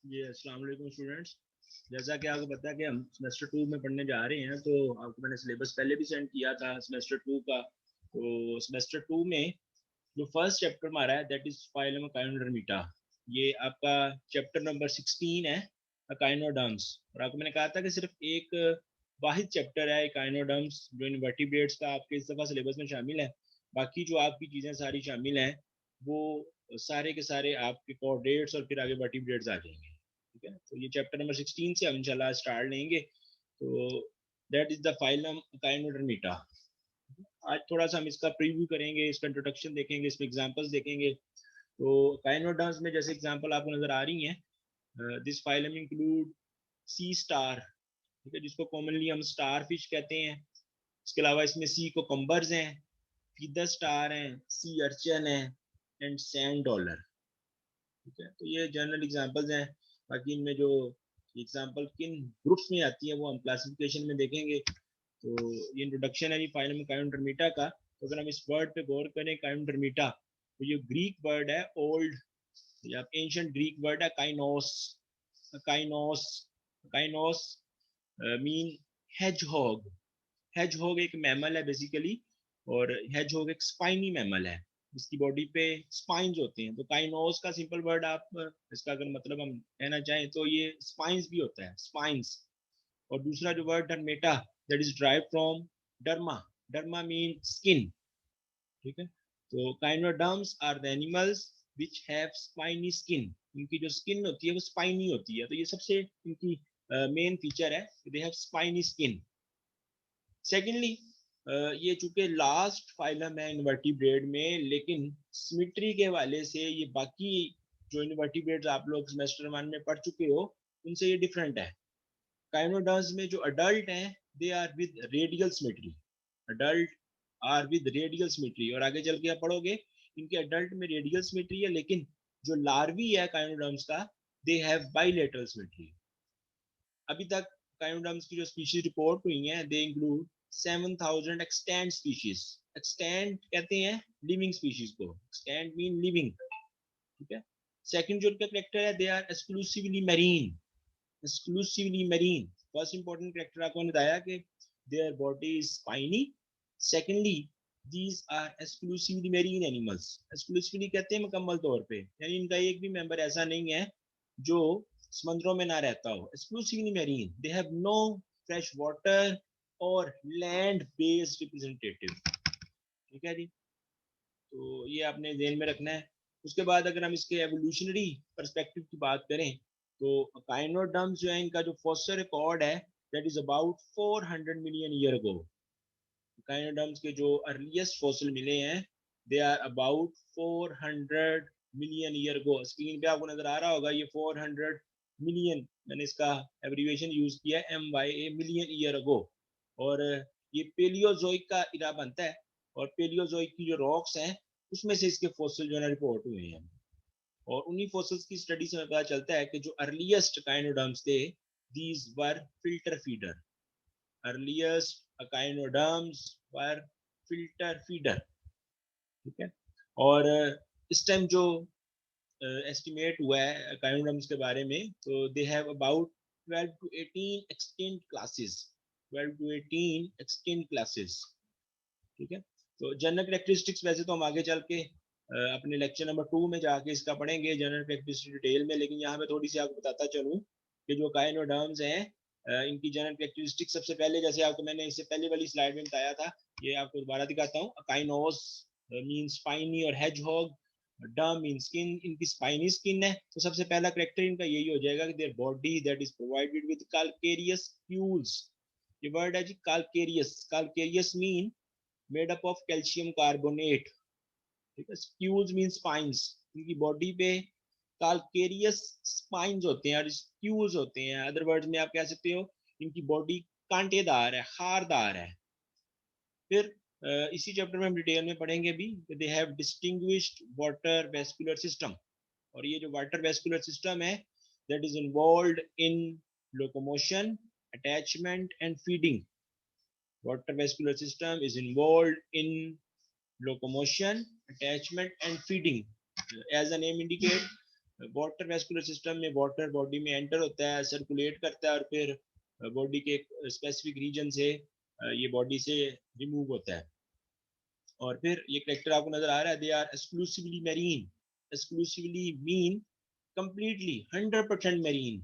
जी अस्सलाम वालेकुम स्टूडेंट्स। जैसा कि आपको पता है कि हम सेमेस्टर 2 में पढ़ने जा रहे हैं, तो आपको मैंने सिलेबस पहले भी सेंड किया था सेमेस्टर 2 का। तो सेमेस्टर 2 में जो फर्स्ट चैप्टर हमारा है दैट इज फाइलम काइनोडर्मिटा। ये आपका चैप्टर नंबर 16 है, अकाइनोडर्म्स। और आपको मैंने कहा था कि सिर्फ एक वाहिद चैप्टर है काइनोडर्म्स जो इनवर्टिब्रेट्स का आपके इस दफ़ा सिलेबस में शामिल है। बाकी जो आपकी चीज़ें सारी शामिल हैं वो सारे के सारे आपके कोऑर्डिनेट्स और फिर आगे वर्टिब्रेट्स आ जाएंगे। ठीक है, तो ये चैप्टर नंबर 16 से हम इंशाल्लाह स्टार्ट लेंगे। तो दैट इज द फाइलम काइनोडर्मिटा। आज थोड़ा सा हम इसका प्रीव्यू करेंगे, इसका इंट्रोडक्शन देखेंगे, इसमें एग्जांपल्स देखेंगे। तो काइनोडर्म्स में जैसे एग्जांपल आपको नजर आ रही हैं, this phylum include sea star, ठीक है, जिसको कॉमनली हम स्टार फिश कहते हैं। इसके अलावा इसमें सी कोकम्बर्स हैं, फीदर स्टार हैं, सी अर्चन है एंड सैंड डॉलर। ठीक है, तो ये जनरल एग्जांपल्स हैं। बाकी इनमें जो एग्जांपल किन ग्रुप्स में आती है वो हम क्लासिफिकेशन में देखेंगे। तो ये इंट्रोडक्शन है जी फाइलम काइनोडर्मिटा का। तो अगर हम इस वर्ड पे गौर करें काइनोडर्मिटा, तो ये ग्रीक वर्ड है ओल्ड या एंशिएंट ग्रीक वर्ड है काइनोस। काइनोस काइनोस मीन हेजहॉग। हेजहॉग एक मैमल है बेसिकली, और हेजहॉग एक स्पाइनी मैमल है, इसकी बॉडी पे स्पाइंस होते हैं। तो काइनोस का सिंपल वर्ड आप इसका अगर मतलब हम कहना चाहें तो ये स्पाइंस भी होता है, स्पाइंस। और दूसरा जो word dermata that is derived from derma. Derma mean skin. ठीक है, तो echinoderms are the animals which have spiny skin. इनकी जो स्किन होती है वो स्पाइनी होती है, तो ये सबसे इनकी मेन फीचर है, they have spiny skin. Secondly, ये चूंकि लास्ट फाइलम है इनवर्टिब्रेट में, लेकिन सिमेट्री के हवाले से ये बाकी जो इनवर्टिब्रेट्स आप लोग सेमेस्टर 1 में पढ़ चुके हो उनसे ये डिफरेंट है। काइनोडर्म्स में जो अडल्ट हैं they are with radial symmetry. Adult are with radial symmetry, और आगे चल के आप पढ़ोगे इनके अडल्ट में रेडियल सिमेट्री है, लेकिन जो लार्वी है काइनोडर्म्स का दे हैव बाइलेटरल सिमेट्री। अभी तक काइनोडर्म्स की जो स्पीशीज रिपोर्ट हुई हैं they include 7,000 extant species. Extant कहते हैं लिविंग स्पीशीज को, एक्सटेंट मीन लिविंग। ठीक है, सेकंड जो उनका करेक्टर है they are exclusively marine. Exclusively marine, first important character आपको बताया कि their body is spiny. Secondly, these are exclusively marine animals. Exclusively कहते हैं मुकम्मल तौर पे, यानी इनका एक भी मेंबर ऐसा नहीं है जो समंदरों में ना रहता हो। Exclusively marine, they have no fresh water और लैंड बेस्ड रिप्रेजेंटेटिव। ठीक है जी, तो ये आपने ध्यान में रखना है। उसके बाद अगर हम इसके एवोल्यूशनरी पर्सपेक्टिव की बात करें, तो काइनोडर्म्स जो है इनका जो फॉसिल रिकॉर्ड है that is about 400 million year ago. Echinoderms के जो अर्लीस्ट फॉसिल मिले हैं they are about 400 million year ago. Screen पे आपको नजर आ रहा होगा ये 400 मिलियन, मैंने इसका एब्रीविएशन यूज किया है MYA, मिलियन ईयर अगो। और ये पेलियोजोइक का इरा बनता है, और पेलियोजोइक की जो रॉक्स हैं उसमें से इसके फॉसिल जो है रिपोर्ट हुए हैं। और उन्हीं फॉसिल्स की स्टडी से पता चलता है कि जो अर्लीस्ट काइनोडर्म्स थे these were filter feeder. Earliest echinoderms were filter feeder. ठीक है, और इस टाइम जो एस्टिमेट हुआ है काइनोडर्म्स के बारे में, तो they have about 12 to 18 extinct classes. 12 to 18 extinct classes. ठीक है, तो जनरल करेक्टरिस्टिक्स वैसे तो हम आगे चल के अपने लेक्चर नंबर 2 में जाके इसका पढ़ेंगे जनरल करेक्टरिस्टिक डिटेल में, लेकिन यहाँ पे थोड़ी सी आपको बताता चलूँ कि जो काइनोडर्म्स हैं इनकी जनरल करेक्टरिस्टिक सबसे पहले, जैसे आपको मैंने इससे पहले वाली स्लाइड में बताया था, ये आपको दोबारा दिखाता हूँ। काइनोस मीन स्पाइनी और हेजहॉग, डर्म मीन स्किन, इनकी स्पाइनी स्किन है। तो सबसे पहला करेक्टर इनका यही हो जाएगा कि their body that is provided with calcareous spicules. ये वर्ड है जी calcareous. Calcareous mean made up of calcium carbonate. ठीक है, स्क्यूज मीन स्पाइंस। इनकी बॉडी पे कैल्केरियस स्पाइंस होते हैं और स्क्यूज होते हैं। अदर वर्ड्स में आप कह सकते हो इनकी बॉडी कांटेदार है, हारदार है। फिर इसी चैप्टर में हम डिटेल में पढ़ेंगे भी, they have distinguished water vascular system. और ये जो वाटर वेस्कुलर सिस्टम है that is involved in locomotion, attachment and feeding. water vascular system is involved in locomotion, attachment and feeding. As the name indicates, water vascular system में water body में enter होता है, circulate करता है और फिर body के स्पेसिफिक रीजन से ये बॉडी से रिमूव होता है। और फिर ये करेक्टर आपको नजर आ रहा है, they are exclusively marine. Exclusively mean completely 100% marine.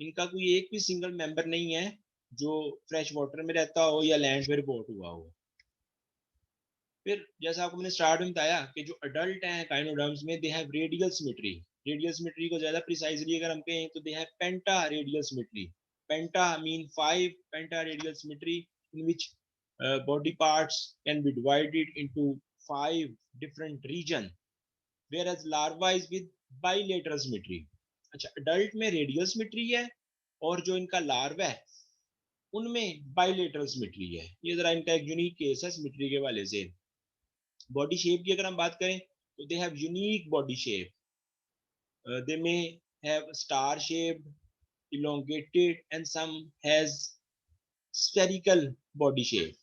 इनका कोई एक भी सिंगल मेंबर नहीं है जो फ्रेश वाटर में रहता हो या लैंड पे रिपोर्ट हुआ हो। फिर जैसा आपको मैंने स्टार्ट में बताया कि जो अडल्ट हैं काइनोडर्म्स में, दे have radial symmetry. Radial symmetry को ज्यादा प्रिसाइजली अगर हम कहें तो they have penta radial symmetry. Penta mean 5 penta radial symmetry in which body parts can be divided into 5 different region, whereas larva is with bilateral symmetry। अच्छा, adult में radial symmetry है और जो इनका लार्वा है उनमें बाइलेटरल सिमेट्री है। ये जरा इनका एक यूनिक केस है सिमेट्री के वाले से। बॉडी शेप की अगर हम बात करें तो they have unique body shape. They may have star shaped, elongated and some has spherical body shape।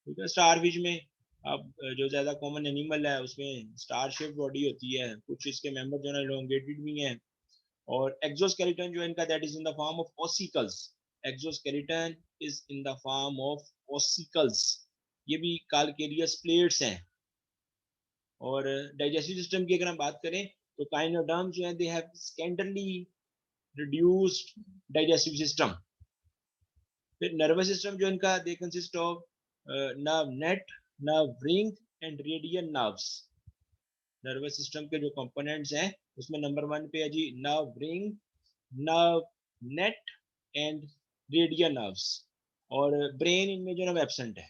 ठीक है, स्टार फिश में अब जो ज्यादा कॉमन एनिमल है उसमें स्टार शेप बॉडी होती है, कुछ इसके मेंबर जो है elongated भी हैं। और एक्सोस्केलेटन जो है इनका, that is in the form of ossicles. Exoskeleton is in the form of ossicles. ये भी काल्केरियस प्लेट्स हैं। और डाइजेस्टिव सिस्टम की अगर हम बात करें तो काइनोडर्म जो है they have scantily reduced digestive system. फिर नर्वस सिस्टम जो इनका, they consist of nerve net, nerve ring and radial nerves. Nervous system के जो कंपोनेंट्स हैं उसमें नंबर 1 पे है जी nerve ring, nerve net and radial nerves. और ब्रेन इनमें जो है एब्सेंट है,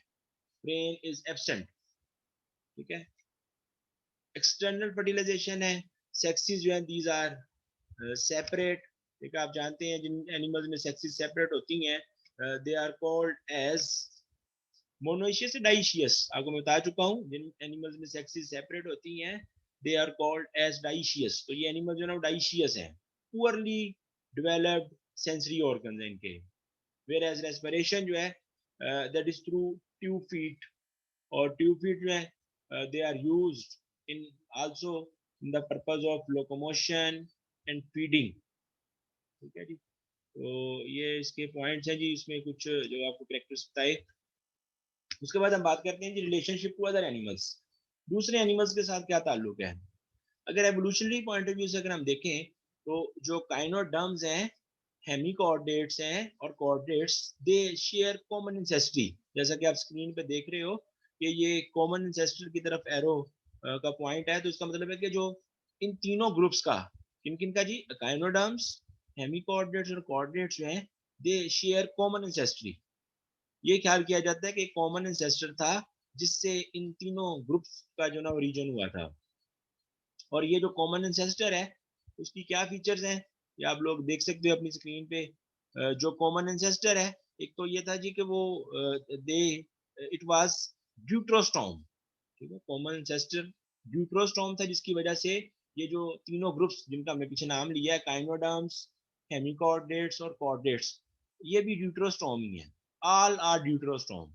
ब्रेन इज एब्सेंट। ठीक है, एक्सटर्नल फर्टिलाइजेशन है, सेक्सेस जो है दीज आर सेपरेट। ठीक है, आप जानते हैं जिन एनिमल्स में सेक्सेस सेपरेट होती हैं they are called as monoecious से डाइशियस। आपको मैं बता चुका हूँ जिन एनिमल्स में सेक्सेस सेपरेट होती हैं they are called as dioecious. तो ये एनिमल जो है डाइशियस है, पुअरली डेवलप्ड सेंसरी ऑर्गन है इनके। वेयर एज रेस्पिरेशन जो है that is through tube feet. और ट्यूब फीट जो है they are used in also in the purpose of locomotion and feeding. ठीक है जी, तो ये इसके पॉइंट्स हैं जी, इसमें कुछ जो आपको कैरेक्टर्स बताए। उसके बाद हम बात करते हैं जी रिलेशनशिप टू अदर एनिमल्स। दूसरे एनिमल्स के साथ क्या ताल्लुक है। अगर एवोल्यूशनरी पॉइंट ऑफ व्यू से अगर हम देखें तो जो काइनोडर्म्स हैं, हेमिकॉर्डेट्स हैं और कॉर्डेट्स, दे शेयर कॉमन इंसेस्ट्री। जैसा कि आप स्क्रीन पे देख रहे हो कि ये कॉमन इंसेस्टर की तरफ एरो का पॉइंट है, तो इसका मतलब है कि जो इन तीनों ग्रुप्स का, किन किन का जी, काइनोडर्म्स, हेमिकॉर्डेट्स और कॉर्डेट्स जो हैं दे शेयर कॉमन इंसेस्ट्री। ये ख्याल किया जाता है कि कॉमन इंसेस्टर था जिससे इन तीनों ग्रुप्स का जो ना ओरिजिन हुआ था। और ये जो कॉमन इंसेस्टर है उसकी क्या फीचर्स हैं ये आप लोग देख सकते हो अपनी स्क्रीन पे। जो कॉमन इंसेस्टर है, एक तो ये था जी कि वो दे इट वाज ड्यूट्रोस्टॉम। ठीक है, कॉमन इंसेस्टर ड्यूट्रोस्टॉम था जिसकी वजह से ये जो तीनों ग्रुप्स जिनका हमने पीछे नाम लिया है, काइनोडर्म्स, हेमिकॉर्डेट्स और कॉर्डेट्स, ये भी ड्यूट्रोस्टॉम ही है। all are deuterostome।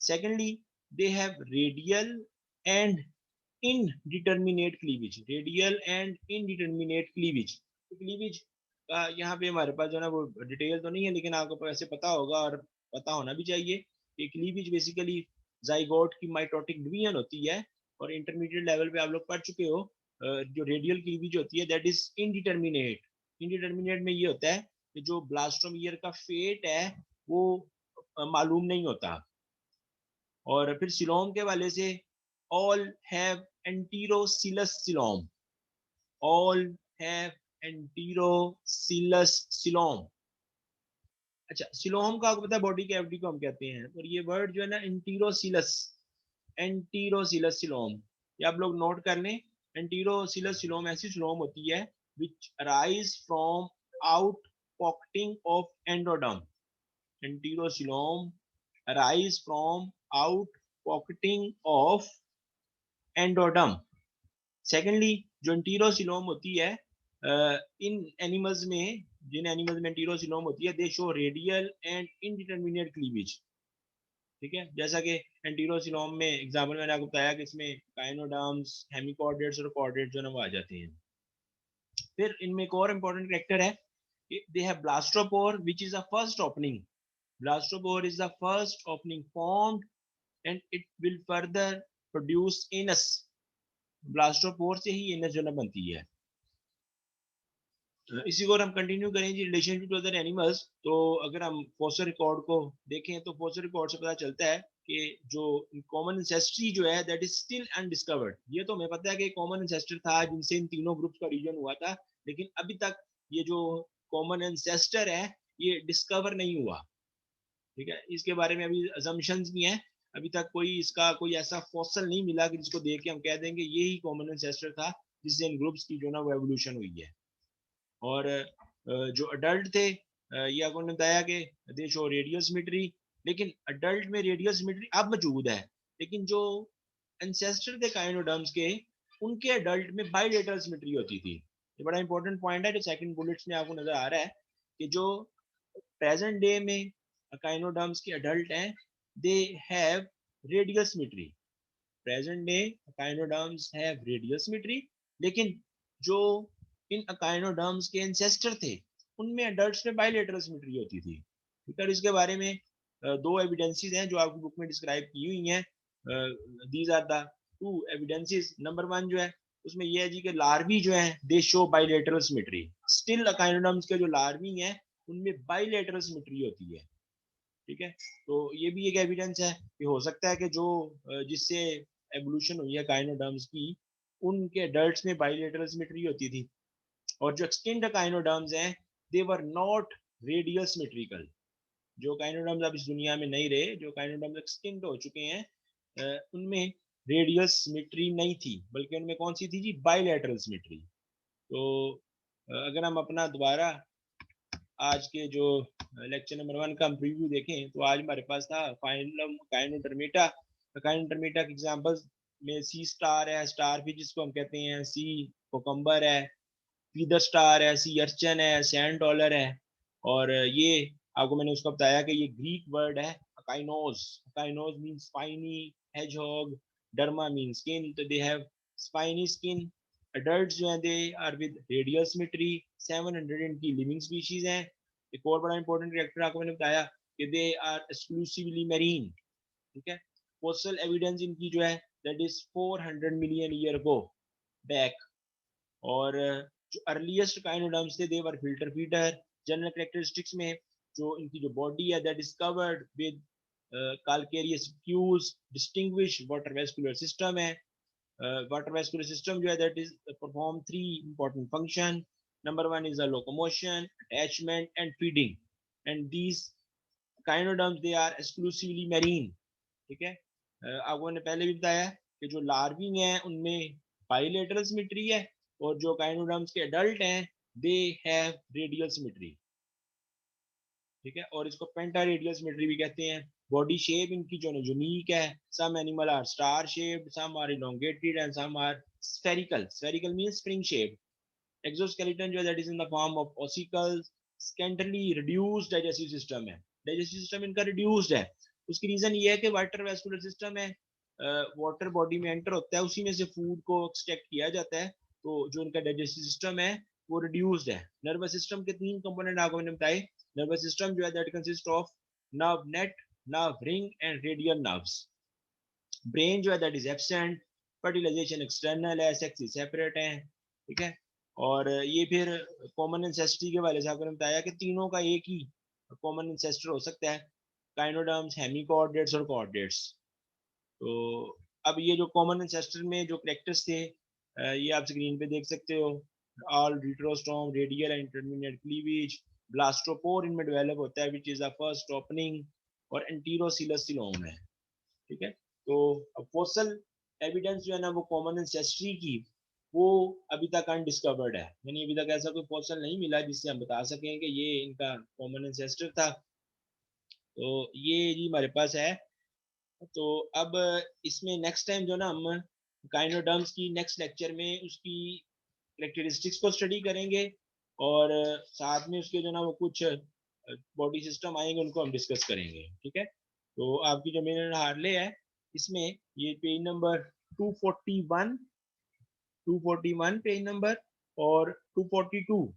Secondly, they have radial and indeterminate cleavage। radial and indeterminate cleavage। तो cleavage का यहाँ पे हमारे पास जो है ना वो डिटेल तो नहीं है, लेकिन आपको ऐसे पता होगा और पता होना भी चाहिए कि क्लीवेज बेसिकली जाइगोट की माइटोटिक डिवीजन होती है। और इंटरमीडिएट लेवल पे आप लोग पढ़ चुके हो जो रेडियल क्लीवेज होती है दैट इज इनडिटर्मिनेट। इनडिटर्मिनेट में ये होता है कि जो ब्लास्टोम ईयर का फेट है वो मालूम नहीं होता। और फिर सिलोम के वाले से all have enterocoelous coelom. All have enterocoelous coelom. अच्छा, सिलोम का आपको पता है बॉडी कैविटी को हम कहते हैं, और ये वर्ड जो है ना एंटीरोसिलस, एंटीरोसिलस सिलोम, ये आप लोग नोट कर लें। एंटीरोसिलस सिलोम ऐसी सिलोम होती है which arise from out pocketing of endoderm. Enterocoelom arise from out pocketing of endoderm. Secondly जो एंटीरोसिलोम होती है इन एनिमल्स में, जिन एनिमल्स में एंटीरोसिलोम होती है दे show radial and indeterminate cleavage. ठीक है, जैसा कि एंटीरोसिलोम में एग्जाम्पल मैंने आपको बताया कि इसमें काइनोडर्म्स, हेमिकॉर्डेट्स और कॉर्डेट्स जो है वो आ जाते हैं। फिर इनमें एक और इम्पोर्टेंट कैरेक्टर है, they have blastopore which is the first opening. Blastopore is the first opening formed and it will further produce anus. Blastopore से ही एनस जो ना बनती है. इसी को हम कंटिन्यू करें जी, रिलेशन टू अदर एनिमल्स. तो अगर हम फॉसिल रिकॉर्ड को देखें तो फॉसिल रिकॉर्ड से पता चलता है कि जो कॉमन एंसेस्ट्री जो है दैट इज स्टिल अनडिस्कवर्ड. ये तो हमें पता है कि कॉमन एंसेस्टर था जिनसे इन तीनों ग्रुप्स का रीजन हुआ था, लेकिन अभी तक ये जो कॉमन एंसेस्टर है ये डिस्कवर नहीं हुआ. ठीक है, इसके बारे में अभी अजम्पशंस भी हैं. अभी तक कोई इसका कोई ऐसा फॉसिल नहीं मिला कि जिसको देख के हम कह देंगे ये ही कॉमन एंसेस्टर था जिससे इन ग्रुप्स की जो ना वो एवोल्यूशन हुई है. और जो अडल्ट थे ये आपको बताया कि दे शो रेडियल सिमेट्री, लेकिन अडल्ट में रेडियल सिमेट्री अब मौजूद है, लेकिन जो एंसेस्टर थे काइनोडर्म्स के उनके अडल्ट में बाइलेटरल सिमेट्री होती थी. ये बड़ा इंपॉर्टेंट पॉइंट है जो सेकंड बुलेट्स में आपको नजर आ रहा है कि जो प्रेजेंट डे में काइनोडर्म्स के अडल्ट हैं they have radial symmetry. Present day echinoderms have radial symmetry, लेकिन जो इन अकाइनोडर्म्स के एंसेस्टर थे उनमें अडल्ट्स में बाइलेटरल सिमेट्री होती थी. ठीक है, इसके बारे में दो एविडेंसेस हैं जो आपकी बुक में डिस्क्राइब की हुई हैं. These are the two evidences. Number one जो है उसमें यह है जी कि लार्वी जो है दे show bilateral symmetry. Still echinoderms के जो लार्वी हैं उनमें बाइलेटरल सिमेट्री होती है. ठीक है, तो ये भी एक एविडेंस है कि हो सकता है कि जो जिससे एवोल्यूशन हुई है काइनोडर्म्स की उनके अडल्ट्स में बाइलेटरल सिमेट्री होती थी. और जो एक्सटिंक्ट काइनोडर्म्स हैं दे वर नॉट रेडियल सिमेट्रिकल. जो काइनोडर्म्स अब इस दुनिया में नहीं रहे, जो काइनोडर्म्स एक्सटिंक्ट हो चुके हैं उनमें रेडियल सिमेट्री नहीं थी, बल्कि उनमें कौन सी थी जी, बाइलेटरल सिमेट्री. तो अगर हम अपना दोबारा आज के जो लेक्चर नंबर 1 का हम प्रीव्यू देखें तो आज हमारे पास था फाइलम काइनोटर्मेटा. काइनोटर्मेटा के एग्जांपल्स में सी स्टार है, स्टार फिश जिसको हम कहते हैं, सी कोकम्बर है, फीदर स्टार है, सी अर्चन है, सैंड डॉलर है. और ये आपको मैंने उसका बताया कि ये ग्रीक वर्ड है echinos. Echinos means spiny hedgehog, derma means skin. तो they have spiny skin. Adults जो हैं they are with radial symmetry. 700 इनकी लिविंग स्पीशीज हैं. एक और बड़ा इंपॉर्टेंट कैरेक्टर आपको मैंने बताया कि दे आर एक्सक्लूसिवली मैरीन. ठीक है, फोसिल एविडेंस इनकी जो है that is 400 million year go back. और जो अर्लीस्ट काइनोडर्म्स थे they were filter feeder. General characteristics में जो इनकी जो बॉडी है that is covered with calcareous फ्यूज. डिस्टिंग्विश वाटर वेस्कुलर सिस्टम है. वाटर वेस्कुलर सिस्टम जो है that is perform 3 important function. Number 1 is the locomotion, attachment and feeding. And these echinoderms they are exclusively marine. ठीक है, आपको मैंने पहले भी बताया कि जो लार्विंग है उनमें बाइलेटरल सिमेट्री है और जो काइनोडर्म्स के अडल्ट हैं दे हैव रेडियल सिमेट्री. ठीक है, और इसको पेंटा रेडियल सिमेट्री भी कहते हैं. बॉडी शेप इनकी जो यूनिक है. Some animal are star shaped, some are elongated and some are spherical. Spherical means spring shape. Exoskeleton जो है that is in the form of ossicles. Scantily reduced digestive system है. Digestive system इनका reduced है. उसकी reason ये है कि water vascular system है, वाटर बॉडी में एंटर होता है, उसी में से फूड को एक्सट्रैक्ट किया जाता है. तो जो इनका डाइजेस्टिव सिस्टम है वो रिड्यूस्ड है. नर्वस सिस्टम के 3 कंपोनेंट आपको मैंने बताए. नर्वस सिस्टम जो है that consist of nerve net, nerve ring and radial nerves. Brain जो है that is absent. Fertilization external है, सेक्स सेपरेट है. ठीक है, और ये फिर कॉमन एंसेस्ट्री के वाले से आपको बताया कि तीनों का एक ही कॉमन एंसेस्टर हो सकता है, काइनोडर्म्स, हेमीकोऑर्डिनेट्स और कोऑर्डिनेट्स. तो अब ये जो कॉमन एंसेस्टर में जो कैरेक्टर्स थे ये आप स्क्रीन पे देख सकते हो. All deuterostome, radial and intermediate cleavage. Blastopore इनमें डेवलप होता है which is the first opening. और एंटीरोसिलसिलोम है. ठीक है, तो फॉसल एविडेंस जो है ना वो कॉमन एंसेस्ट्री की वो अभी तक अनडिस्कवर्ड है. यानी अभी तक ऐसा कोई फॉसल नहीं मिला जिससे हम बता सकें कि ये इनका कॉमन एंसेस्टर था. तो ये जी हमारे पास है. तो अब इसमें नेक्स्ट टाइम जो ना हम काइनोडर्म्स की नेक्स्ट लेक्चर में उसकी कैरेक्टरिस्टिक्स को स्टडी करेंगे और साथ में उसके जो ना वो कुछ बॉडी सिस्टम आएंगे उनको हम डिस्कस करेंगे. ठीक है, तो आपकी जो मेन हार्ले है इसमें ये पेज नंबर 241 पेज नंबर और 242,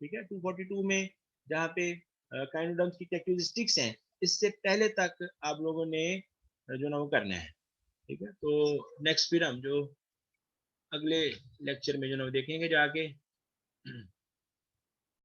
ठीक है, 242 में जहाँ पे काइंडोडर्म्स की कैरेक्टरिस्टिक्स हैं, इससे पहले तक आप लोगों ने जो ना वो करना है, ठीक है। तो नेक्स्ट फिर हम जो अगले लेक्चर में जो ना वो देखेंगे जाके।